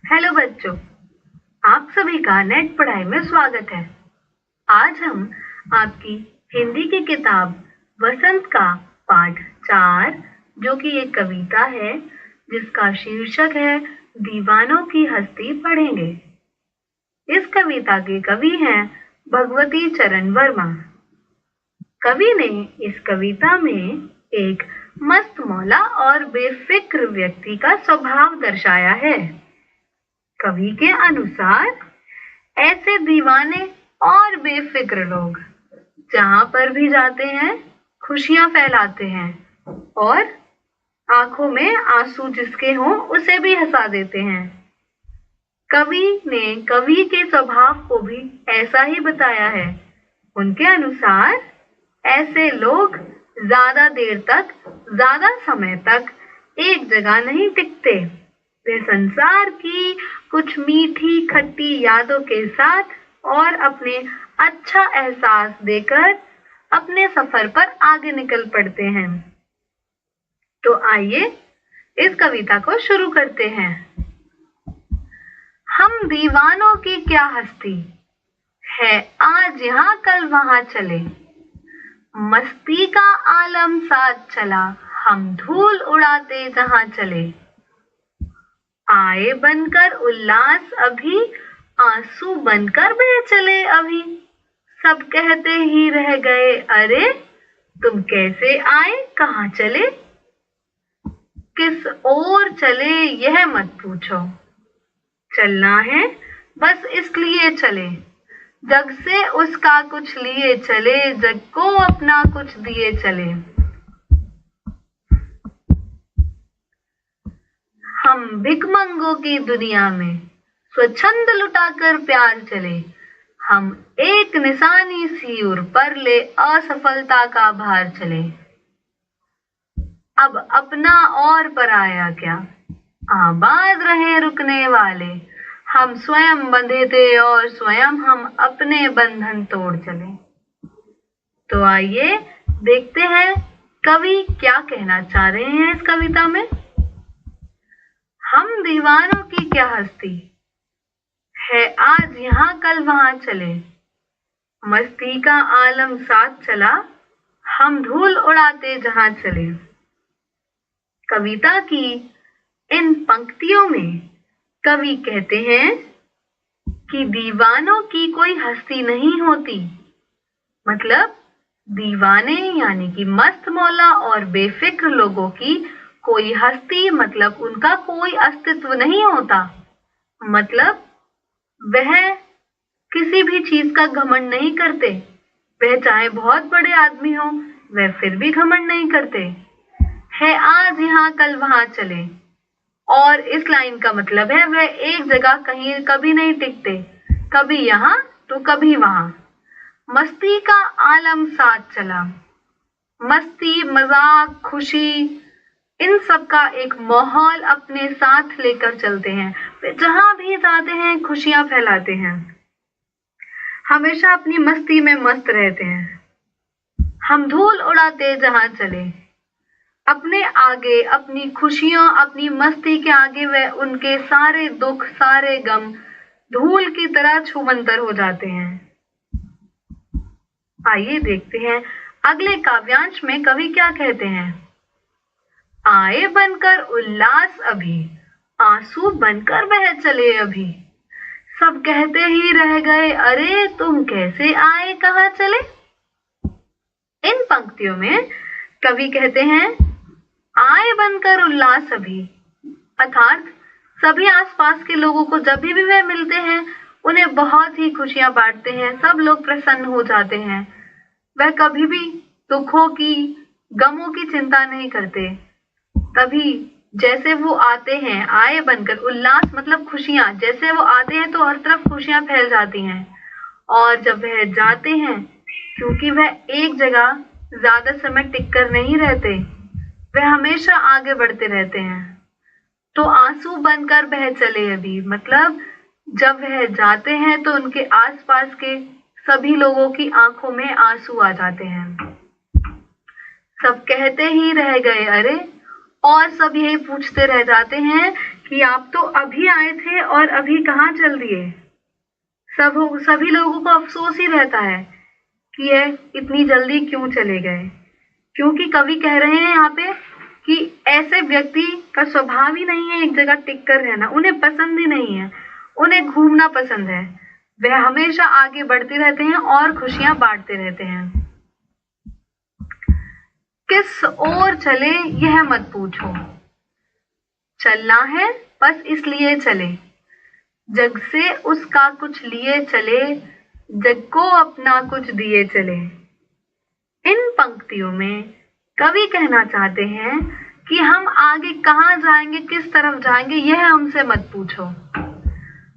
Hello बच्चों, आप सभी का नेट पढ़ाई में स्वागत है। आज हम आपकी हिंदी की किताब वसंत का पाठ 4 जो कि एक कविता है जिसका शीर्षक है दीवानों की हस्ती पढ़ेंगे। इस कविता के कवि हैं भगवती चरण वर्मा। कवि ने इस कविता में एक मस्त मौला और बेफिक्र व्यक्ति का स्वभाव दर्शाया है। कवि के अनुसार ऐसे दीवाने और बेफिक्र लोग जहां पर भी जाते हैं खुशियां फैलाते हैं और आंखों में आंसू जिसके हों उसे भी हंसा देते हैं। कवि ने कवि के स्वभाव को भी ऐसा ही बताया है। उनके अनुसार ऐसे लोग ज्यादा देर तक, ज्यादा समय तक एक जगह नहीं टिकते। वे संसार की कुछ मीठी खट्टी यादों के साथ और अपने अच्छा एहसास देकर अपने सफर पर आगे निकल पड़ते हैं। तो आइए इस कविता को शुरू करते हैं। हम दीवानों की क्या हस्ती है, आज यहाँ कल वहां चले। मस्ती का आलम साथ चला, हम धूल उड़ाते जहां चले। आए बनकर उल्लास अभी, आंसू बनकर बह चले अभी। सब कहते ही रह गए अरे, तुम कैसे आए कहाँ चले। किस ओर चले यह मत पूछो, चलना है बस इसलिए चले। जग से उसका कुछ लिए चले, जग को अपना कुछ दिए चले। हम भिखमंगों की दुनिया में स्वच्छंद लुटाकर प्यार चले। हम एक निशानी सिर पर ले असफलता का भार चले। अब अपना और पराया क्या, आबाद रहे रुकने वाले। हम स्वयं बंधे थे और स्वयं हम अपने बंधन तोड़ चले। तो आइए देखते हैं कवि क्या कहना चाह रहे हैं इस कविता में। हम दीवानों की क्या हस्ती है, आज यहाँ कल वहां चले। मस्ती का आलम साथ चला, हम धूल उड़ाते जहां चले। कविता की इन पंक्तियों में कवि कहते हैं कि दीवानों की कोई हस्ती नहीं होती। मतलब दीवाने यानी कि मस्त मौला और बेफिक्र लोगों की कोई हस्ती मतलब उनका कोई अस्तित्व नहीं होता। मतलब वह किसी भी चीज का घमंड नहीं करते। वह चाहे बहुत बड़े आदमी हो, वह फिर भी घमंड नहीं करते। है आज यहाँ कल वहां चले, और इस लाइन का मतलब है वह एक जगह कहीं कभी नहीं टिकते, कभी यहाँ तो कभी वहां। मस्ती का आलम साथ चला। मस्ती, मजाक, खुशी, इन सब का एक माहौल अपने साथ लेकर चलते हैं। वे जहां भी जाते हैं खुशियां फैलाते हैं, हमेशा अपनी मस्ती में मस्त रहते हैं। हम धूल उड़ाते जहां चले। अपने आगे, अपनी खुशियां, अपनी मस्ती के आगे वह उनके सारे दुख, सारे गम धूल की तरह छूमंतर हो जाते हैं। आइए देखते हैं अगले काव्यांश में कवि क्या कहते हैं। आए बनकर उल्लास अभी, आंसू बनकर बह चले अभी। सब कहते ही रह गए अरे, तुम कैसे आए कहाँ चले। इन पंक्तियों में कवि कहते हैं आए बनकर उल्लास अभी, अर्थात सभी आसपास के लोगों को जब भी वे मिलते हैं उन्हें बहुत ही खुशियां बांटते हैं। सब लोग प्रसन्न हो जाते हैं। वह कभी भी दुखों की, गमों की चिंता नहीं करते। तभी जैसे वो आते हैं, आए बनकर उल्लास मतलब खुशियां, जैसे वो आते हैं तो हर तरफ खुशियां फैल जाती हैं। और जब वह जाते हैं, क्योंकि वह एक जगह ज्यादा समय टिक कर नहीं रहते, वह हमेशा आगे बढ़ते रहते हैं। तो आंसू बनकर बह चले अभी, मतलब जब वह जाते हैं तो उनके आसपास के सभी लोगों की आंखों में आंसू आ जाते हैं। सब कहते ही रह गए अरे, और सब यही पूछते रह जाते हैं कि आप तो अभी आए थे और अभी कहाँ चल दिए। सभी लोगों को अफसोस ही रहता है कि ये इतनी जल्दी क्यों चले गए, क्योंकि कवि कह रहे हैं यहाँ पे कि ऐसे व्यक्ति का स्वभाव ही नहीं है एक जगह टिक कर रहना, उन्हें पसंद ही नहीं है, उन्हें घूमना पसंद है, वह हमेशा आगे बढ़ते रहते हैं और खुशियां बांटते रहते हैं। किस ओर चले यह मत पूछो, चलना है बस इसलिए चले, जग से उसका कुछ लिए चले, जग को अपना कुछ दिए चले। इन पंक्तियों में कवि कहना चाहते हैं कि हम आगे कहाँ जाएंगे, किस तरफ जाएंगे, यह हमसे मत पूछो,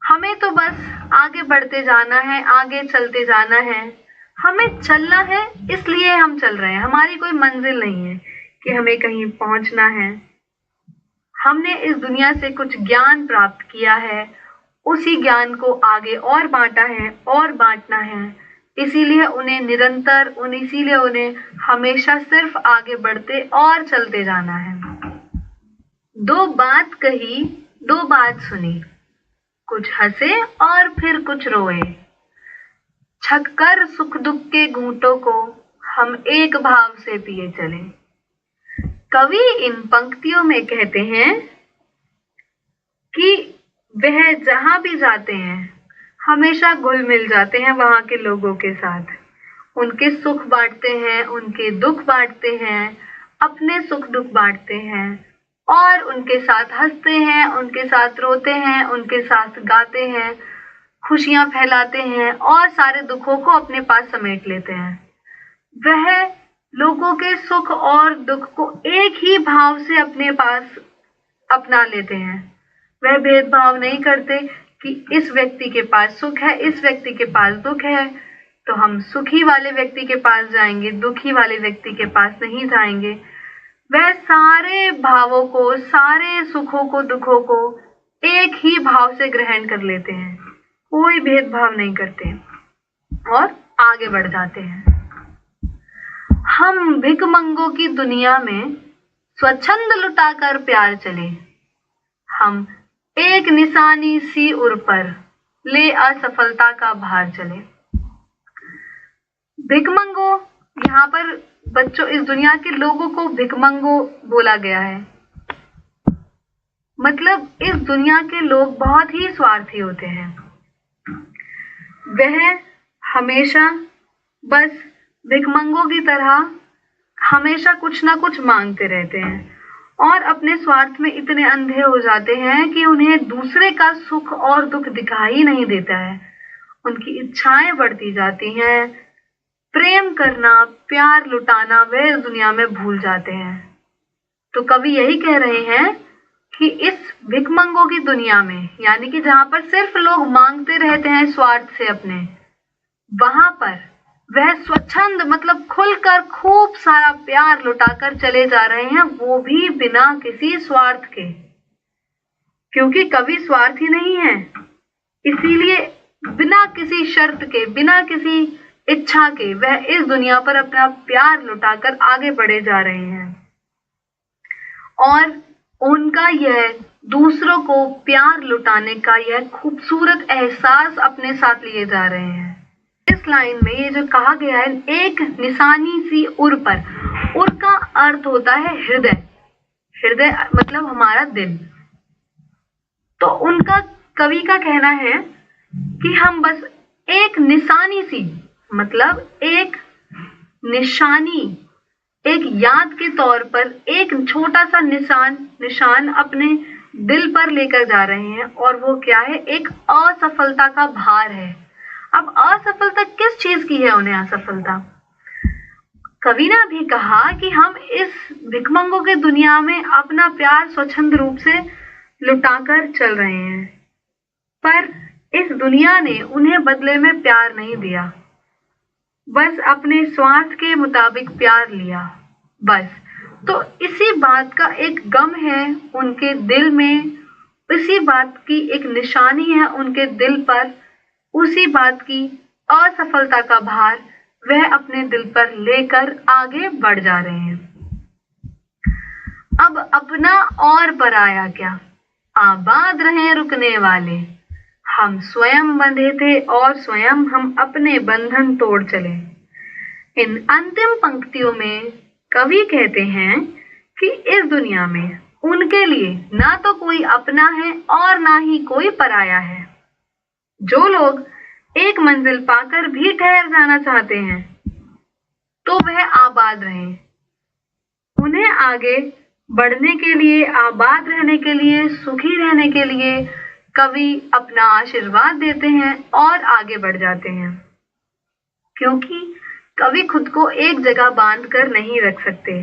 हमें तो बस आगे बढ़ते जाना है, आगे चलते जाना है, हमें चलना है इसलिए हम चल रहे हैं, हमारी कोई मंजिल नहीं है कि हमें कहीं पहुंचना है। हमने इस दुनिया से कुछ ज्ञान प्राप्त किया है, उसी ज्ञान को आगे और बांटा है और बांटना है, इसीलिए उन्हें हमेशा सिर्फ आगे बढ़ते और चलते जाना है। दो बात कही, दो बात सुनी, कुछ हंसे और फिर कुछ रोए, छककर सुख दुख के घूंटों को हम एक भाव से पिए चले। कवि इन पंक्तियों में कहते हैं कि वह जहां भी जाते हैं हमेशा घुल मिल जाते हैं वहां के लोगों के साथ, उनके सुख बांटते हैं, उनके दुख बांटते हैं, अपने सुख दुख बांटते हैं और उनके साथ हंसते हैं, उनके साथ रोते हैं, उनके साथ गाते हैं, खुशियां फैलाते हैं और सारे दुखों को अपने पास समेट लेते हैं। वह लोगों के सुख और दुख को एक ही भाव से अपने पास अपना लेते हैं। वह भेदभाव नहीं करते कि इस व्यक्ति के पास सुख है, इस व्यक्ति के पास दुख है, तो हम सुखी वाले व्यक्ति के पास जाएंगे, दुखी वाले व्यक्ति के पास नहीं जाएंगे। वह सारे भावों को, सारे सुखों को, दुखों को एक ही भाव से ग्रहण कर लेते हैं, कोई भेदभाव नहीं करते और आगे बढ़ जाते हैं। हम भिखमंगों की दुनिया में स्वच्छंद लुटाकर प्यार चले, हम एक निशानी सी उर पर ले असफलता का भार चले। भिखमंगो, यहाँ पर बच्चों इस दुनिया के लोगों को भिखमंगो बोला गया है, मतलब इस दुनिया के लोग बहुत ही स्वार्थी होते हैं। वह हमेशा बस भिखमंगों की तरह हमेशा कुछ ना कुछ मांगते रहते हैं और अपने स्वार्थ में इतने अंधे हो जाते हैं कि उन्हें दूसरे का सुख और दुख दिखाई नहीं देता है। उनकी इच्छाएं बढ़ती जाती हैं, प्रेम करना, प्यार लुटाना वे इस दुनिया में भूल जाते हैं। तो कवि यही कह रहे हैं कि इस भिखमंगों की दुनिया में, यानी कि जहां पर सिर्फ लोग मांगते रहते हैं स्वार्थ से अपने, वहां पर वह स्वच्छंद मतलब खुलकर खूब सारा प्यार लुटाकर चले जा रहे हैं, वो भी बिना किसी स्वार्थ के, क्योंकि कवि स्वार्थी नहीं है, इसीलिए बिना किसी शर्त के, बिना किसी इच्छा के वह इस दुनिया पर अपना प्यार लुटाकर आगे बढ़े जा रहे हैं और उनका यह दूसरों को प्यार लुटाने का यह खूबसूरत एहसास अपने साथ लिए जा रहे हैं। इस लाइन में ये जो कहा गया है, एक निशानी सी उर पर, उर का अर्थ होता है हृदय, हृदय मतलब हमारा दिल। तो उनका, कवि का कहना है कि हम बस एक निशानी सी, मतलब एक निशानी, एक याद के तौर पर एक छोटा सा निशान अपने दिल पर लेकर जा रहे हैं और वो क्या है, एक असफलता का भार है। अब असफलता किस चीज की है उन्हें असफलता? कवि ने भी कहा कि हम इस भिखमंगों के दुनिया में अपना प्यार स्वच्छंद रूप से लुटाकर चल रहे हैं, पर इस दुनिया ने उन्हें बदले में प्यार नहीं दिया, बस अपने स्वार्थ के मुताबिक प्यार लिया बस। तो इसी बात का एक गम है उनके दिल में, इसी बात की एक निशानी है उनके दिल पर, उसी बात की असफलता का भार वह अपने दिल पर लेकर आगे बढ़ जा रहे हैं। अब अपना और पराया क्या, आबाद रहें रुकने वाले, हम स्वयं बंधे थे और स्वयं हम अपने बंधन तोड़ चले। इन अंतिम पंक्तियों में कवि कहते हैं कि इस दुनिया में उनके लिए ना तो कोई अपना है और ना ही कोई पराया है। जो लोग एक मंजिल पाकर भी ठहर जाना चाहते हैं तो वह आबाद रहें। उन्हें आगे बढ़ने के लिए, आबाद रहने के लिए, सुखी रहने के लिए कवि अपना आशीर्वाद देते हैं और आगे बढ़ जाते हैं, क्योंकि कवि खुद को एक जगह बांध कर नहीं रख सकते।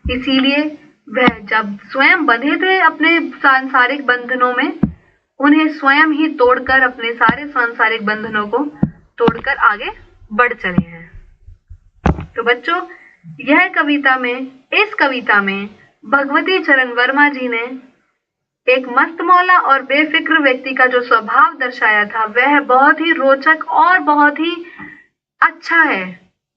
इसीलिए वह जब स्वयं बंधे थे अपने सांसारिक बंधनों में, उन्हें स्वयं ही तोड़कर, अपने सारे सांसारिक बंधनों को तोड़कर आगे बढ़ चले हैं। तो बच्चों, इस कविता में भगवती चरण वर्मा जी ने एक मस्त मौला और बेफिक्र व्यक्ति का जो स्वभाव दर्शाया था वह बहुत ही रोचक और बहुत ही अच्छा है।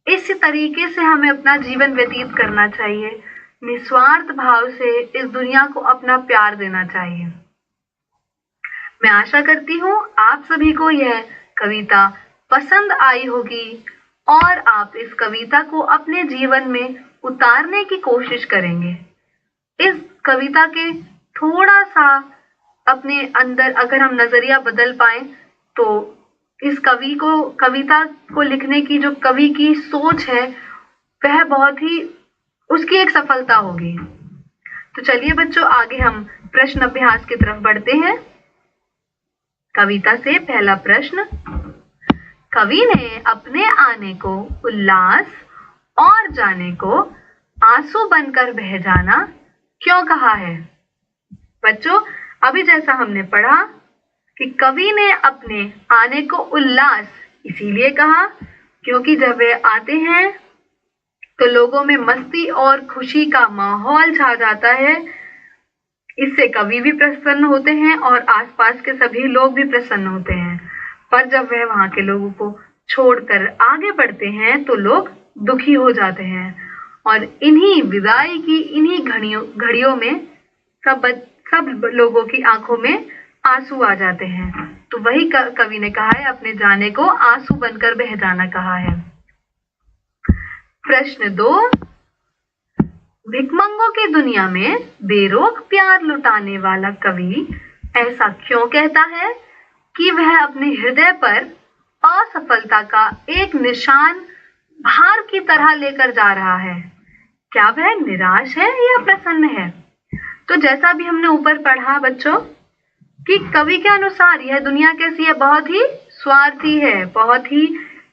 इस तरीके से हमें अपना जीवन व्यतीत करना चाहिए, निस्वार्थ भाव से इस दुनिया को अपना प्यार देना चाहिए। मैं आशा करती हूँ आप सभी को यह कविता पसंद आई होगी और आप इस कविता को अपने जीवन में उतारने की कोशिश करेंगे। इस कविता के थोड़ा सा अपने अंदर अगर हम नजरिया बदल पाए तो इस कविता को लिखने की जो कवि की सोच है वह बहुत ही, उसकी एक सफलता होगी। तो चलिए बच्चों, आगे हम प्रश्न अभ्यास की तरफ बढ़ते हैं। कविता से पहला प्रश्न, कवि ने अपने आने को उल्लास और जाने को आंसू बनकर बह जाना क्यों कहा है? बच्चों, अभी जैसा हमने पढ़ा कि कवि ने अपने आने को उल्लास इसीलिए कहा क्योंकि जब वे आते हैं तो लोगों में मस्ती और खुशी का माहौल छा जाता है। इससे कवि भी प्रसन्न होते हैं और आसपास के सभी लोग भी प्रसन्न होते हैं। पर जब वह वहां के लोगों को छोड़कर आगे बढ़ते हैं तो लोग दुखी हो जाते हैं और इन्हीं विदाई की इन्हीं घड़ियों में सब लोगों की आंखों में आंसू आ जाते हैं। तो वही कवि ने कहा है, अपने जाने को आंसू बनकर बह जाना कहा है। प्रश्न 2, भिखमंगों की दुनिया में बेरोक प्यार लुटाने वाला कवि ऐसा क्यों कहता है कि वह अपने हृदय पर असफलता का एक निशान भार की तरह लेकर जा रहा है? क्या वह निराश है या प्रसन्न है? तो जैसा भी हमने ऊपर पढ़ा बच्चों कि कवि के अनुसार यह दुनिया कैसी है? बहुत ही स्वार्थी है, बहुत ही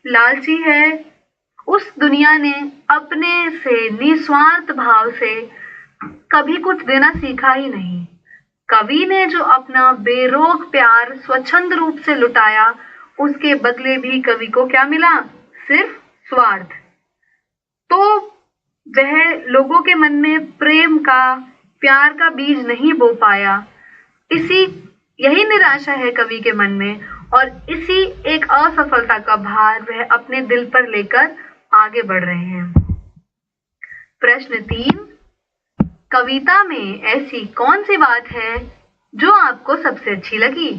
लालची है। उस दुनिया ने अपने से निस्वार्थ भाव से कभी कुछ देना सीखा ही नहीं। कवि ने जो अपना बेरोक प्यार स्वच्छंद रूप से लुटाया, उसके बदले भी कवि को क्या मिला? सिर्फ स्वार्थ। तो वह लोगों के मन में प्रेम का, प्यार का बीज नहीं बो पाया। यही निराशा है कवि के मन में और इसी एक असफलता का भार वह अपने दिल पर लेकर आगे बढ़ रहे हैं। प्रश्न 3, कविता में ऐसी कौन सी बात है जो आपको सबसे अच्छी लगी?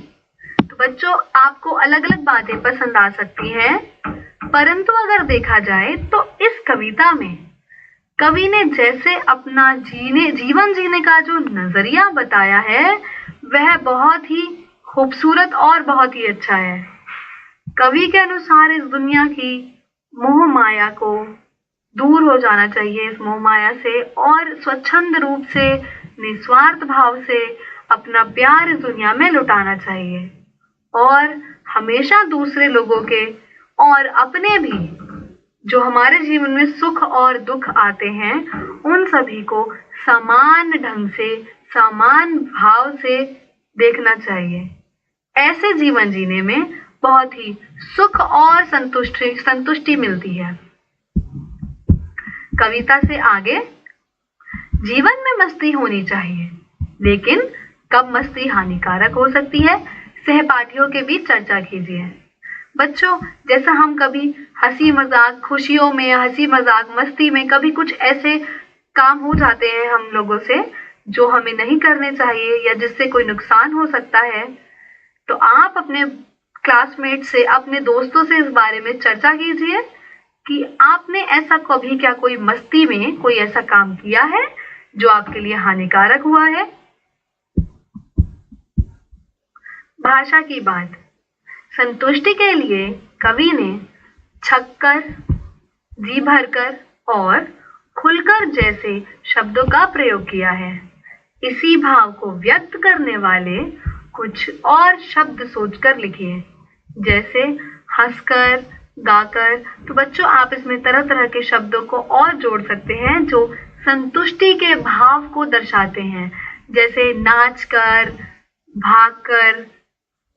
तो बच्चों, आपको अलग अलग बातें पसंद आ सकती हैं, परंतु अगर देखा जाए तो इस कविता में कवि ने जैसे अपना जीवन जीने का जो नजरिया बताया है वह बहुत ही खूबसूरत और बहुत ही अच्छा है। कवि के अनुसार इस दुनिया की मोह माया को दूर हो जाना चाहिए, इस मोह माया से, और स्वच्छंद रूप से, निस्वार्थ भाव से अपना प्यार इस दुनिया में लुटाना चाहिए और हमेशा दूसरे लोगों के और अपने भी जो हमारे जीवन में सुख और दुख आते हैं उन सभी को समान ढंग से, समान भाव से देखना चाहिए। ऐसे जीवन जीने में बहुत ही सुख और संतुष्टि मिलती है। कविता से आगे, जीवन में मस्ती होनी चाहिए, लेकिन कब मस्ती हानिकारक हो सकती है, सहपाठियों के बीच चर्चा कीजिए। बच्चों, जैसा हम कभी हंसी मजाक, खुशियों में हंसी मजाक, मस्ती में कभी कुछ ऐसे काम हो जाते हैं हम लोगों से जो हमें नहीं करने चाहिए या जिससे कोई नुकसान हो सकता है, तो आप अपने क्लासमेट से, अपने दोस्तों से इस बारे में चर्चा कीजिए कि आपने ऐसा कभी क्या कोई मस्ती में कोई ऐसा काम किया है जो आपके लिए हानिकारक हुआ है। भाषा की बात। संतुष्टि के लिए कवि ने छक्कर, जी भरकर और खुलकर जैसे शब्दों का प्रयोग किया है। इसी भाव को व्यक्त करने वाले कुछ और शब्द सोचकर लिखिए, जैसे हंसकर, गाकर। तो बच्चों, आप इसमें तरह तरह के शब्दों को और जोड़ सकते हैं जो संतुष्टि के भाव को दर्शाते हैं, जैसे नाचकर, भागकर,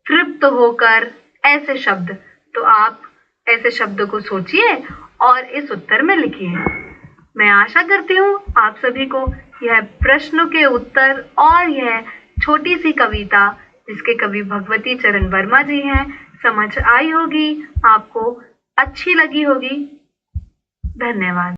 तृप्त होकर, ऐसे शब्द। तो आप ऐसे शब्दों को सोचिए और इस उत्तर में लिखिए। मैं आशा करती हूँ आप सभी को यह प्रश्नों के उत्तर और यह छोटी सी कविता, जिसके कवि भगवती चरण वर्मा जी हैं, समझ आई होगी, आपको अच्छी लगी होगी। धन्यवाद।